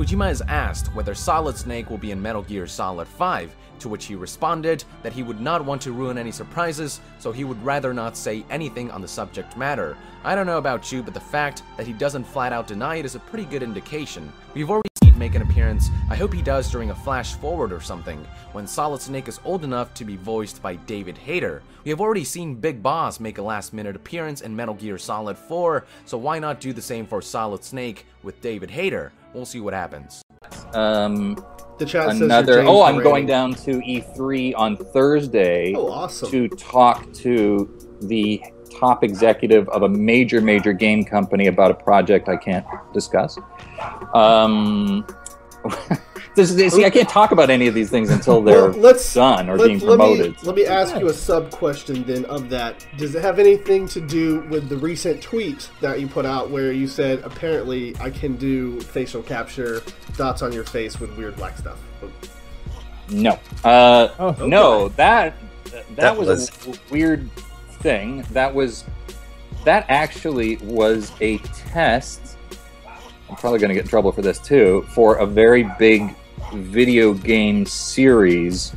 Kojima is asked whether Solid Snake will be in Metal Gear Solid 5, to which he responded that he would not want to ruin any surprises, so he would rather not say anything on the subject matter. I don't know about you, but the fact that he doesn't flat out deny it is a pretty good indication. We've already seen him make an appearance. I hope he does during a flash forward or something, when Solid Snake is old enough to be voiced by David Hayter. We have already seen Big Boss make a last-minute appearance in Metal Gear Solid 4, so why not do the same for Solid Snake with David Hayter? We'll see what happens. The chat says another. James Oh, I'm Durrani. going down to E3 on Thursday. Oh, awesome. To talk to the top executive of a major game company about a project I can't discuss. See, I can't talk about any of these things until they're done or being promoted. Let me ask you a sub-question then of that. Does it have anything to do with the recent tweet that you put out where you said, apparently, I can do facial capture, dots on your face with weird black stuff? No. Okay. No, that was a weird thing. That actually was a test. I'm probably going to get in trouble for this too, for a very big video game series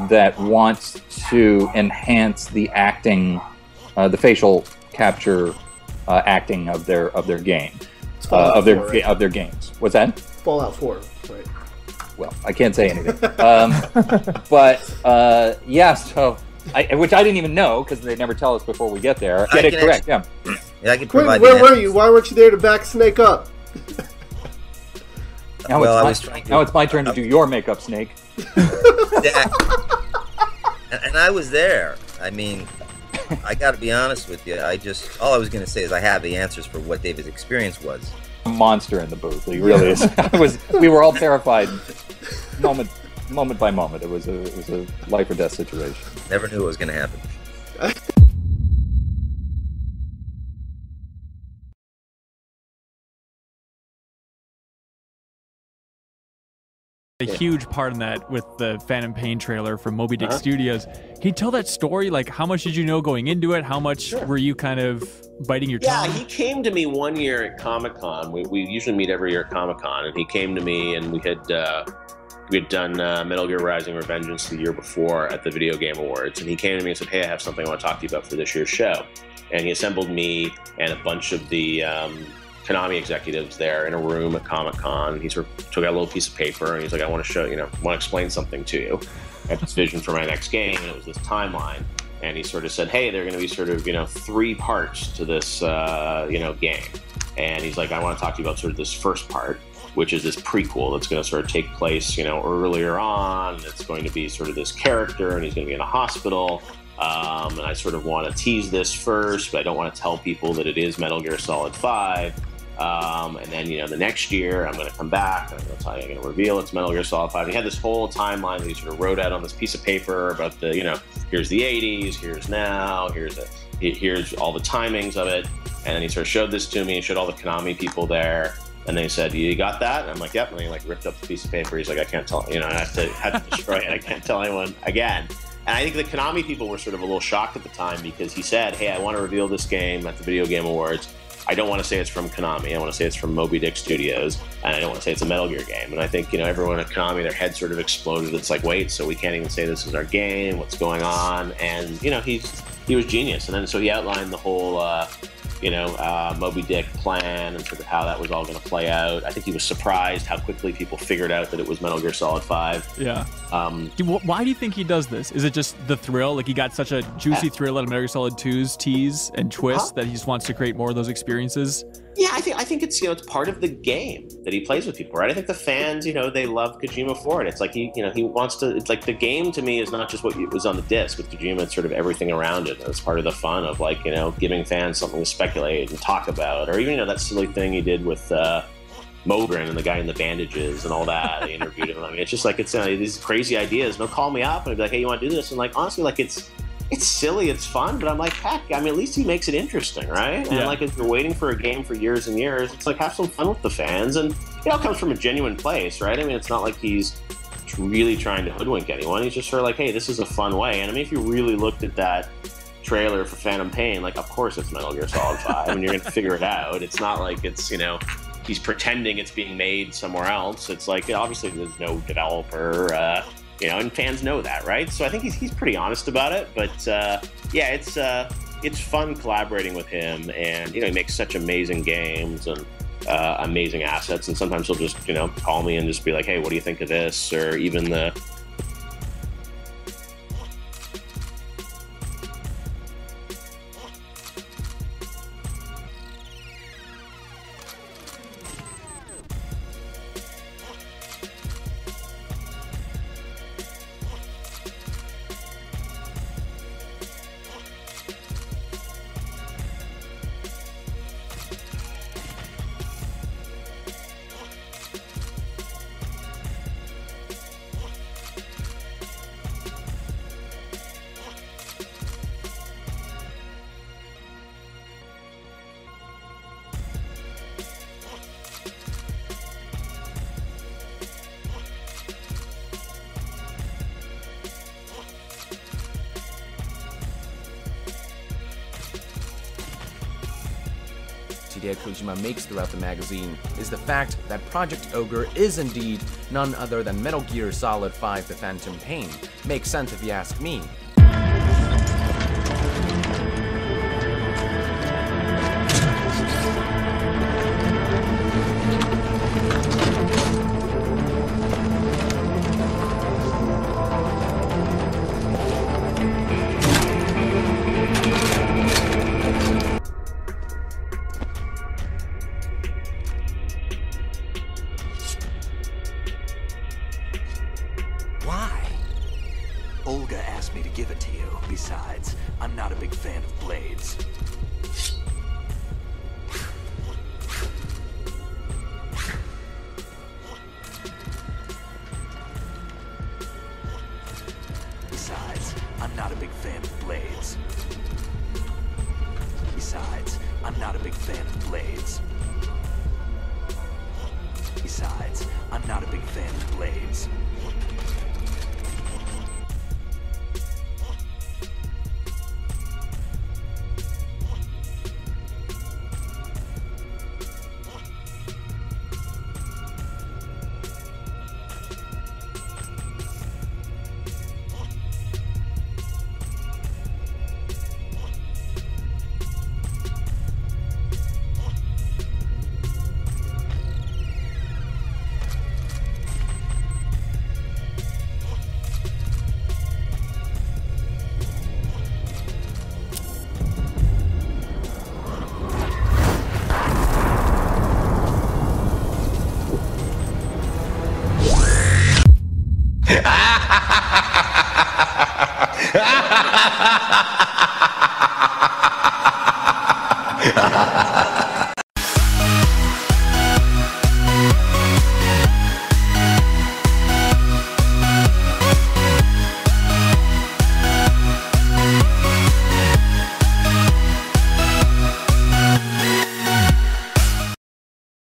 that wants to enhance the acting, the facial capture acting of their game, of their games. What's that? Fallout 4, right? Well, I can't say anything. But yeah, so which I didn't even know because they never tell us before we get there. Get it correct? Yeah. Yeah, I can Quinn, provide. where were you? Why weren't you there to back Snake up? Now it's my turn to do your makeup, Snake. And I was there. I mean, I got to be honest with you. All I was going to say is I have the answers for what David's experience was. A monster in the booth. He really is. We were all terrified, moment by moment. It was a life or death situation. Never knew it was going to happen. A huge part in that with the Phantom Pain trailer from Moby Dick Studios. Can you tell that story? Like, how much did you know going into it? How much were you kind of biting your tongue? Yeah, he came to me one year at Comic-Con. We usually meet every year at Comic-Con, and he came to me, and we had done Metal Gear Rising: Revengeance the year before at the Video Game Awards, and he came to me and said, "Hey, I have something I want to talk to you about for this year's show." And he assembled me and a bunch of the Konami executives there in a room at Comic-Con. He sort of took out a little piece of paper and he's like, I want to show, want to explain something to you. I have this vision for my next game, and it was this timeline. And he sort of said, hey, there are going to be sort of, 3 parts to this, game. And he's like, I want to talk to you about sort of this first part, which is this prequel that's going to sort of take place, earlier on. It's going to be sort of this character, and he's going to be in a hospital. And I sort of want to tease this first, but I don't want to tell people that it is Metal Gear Solid 5. And then, the next year I'm going to come back and I'm going to tell you, I'm going to reveal it's Metal Gear Solid 5. And he had this whole timeline that he sort of wrote out on this piece of paper about the, here's the 80s, here's now, here's all the timings of it. And then he sort of showed this to me and showed all the Konami people there. And then he said, you got that? And I'm like, yep. And he ripped up the piece of paper. He's like, I can't tell, I have to destroy it. I can't tell anyone again. And I think the Konami people were sort of a little shocked at the time because he said, hey, I want to reveal this game at the Video Game Awards. I don't want to say it's from Konami. I want to say it's from Moby Dick Studios. And I don't want to say it's a Metal Gear game. And I think, everyone at Konami, their head sort of exploded. It's like, wait, so we can't even say this is our game? What's going on? And, he was genius. And then so he outlined the whole, Moby Dick plan and sort of how that was all going to play out. I think he was surprised how quickly people figured out that it was Metal Gear Solid 5. Yeah. Why do you think he does this? Is it just the thrill? Like, he got such a juicy thrill out of Metal Gear Solid 2's tease and twist that he just wants to create more of those experiences? Yeah, I think it's it's part of the game that he plays with people, right? I think the fans, they love Kojima for it. It's like he wants to. It's like the game to me is not just what was on the disc with Kojima. It's sort of everything around it. It's part of the fun of giving fans something to speculate and talk about, or even that silly thing he did with Mogren and the guy in the bandages and all that. They interviewed him. I mean, it's just it's these crazy ideas. They'll call me up and I'll be like, hey, you want to do this? And honestly, it's silly, it's fun, but I'm like, heck, I mean, at least he makes it interesting, right? Yeah. And if you're waiting for a game for years and years, it's have some fun with the fans, and it all comes from a genuine place, right? I mean, it's not like he's really trying to hoodwink anyone. He's just sort of hey, this is a fun way. And I mean, if you really looked at that trailer for Phantom Pain, of course it's Metal Gear Solid 5, and you're going to figure it out. It's not like it's, he's pretending it's being made somewhere else. It's obviously there's no developer, and fans know that, right? So I think he's pretty honest about it. But yeah, it's fun collaborating with him, and he makes such amazing games and amazing assets. And sometimes he'll just call me and just be like, hey, what do you think of this? Or even the idea Kojima makes throughout the magazine is the fact that Project Ogre is indeed none other than Metal Gear Solid 5 The Phantom Pain. Makes sense if you ask me. Why? Olga asked me to give it to you. Besides, I'm not a big fan of blades. Besides, I'm not a big fan of blades. Besides, I'm not a big fan of blades. Besides, I'm not a big fan of blades. Ha ha ha ha ha!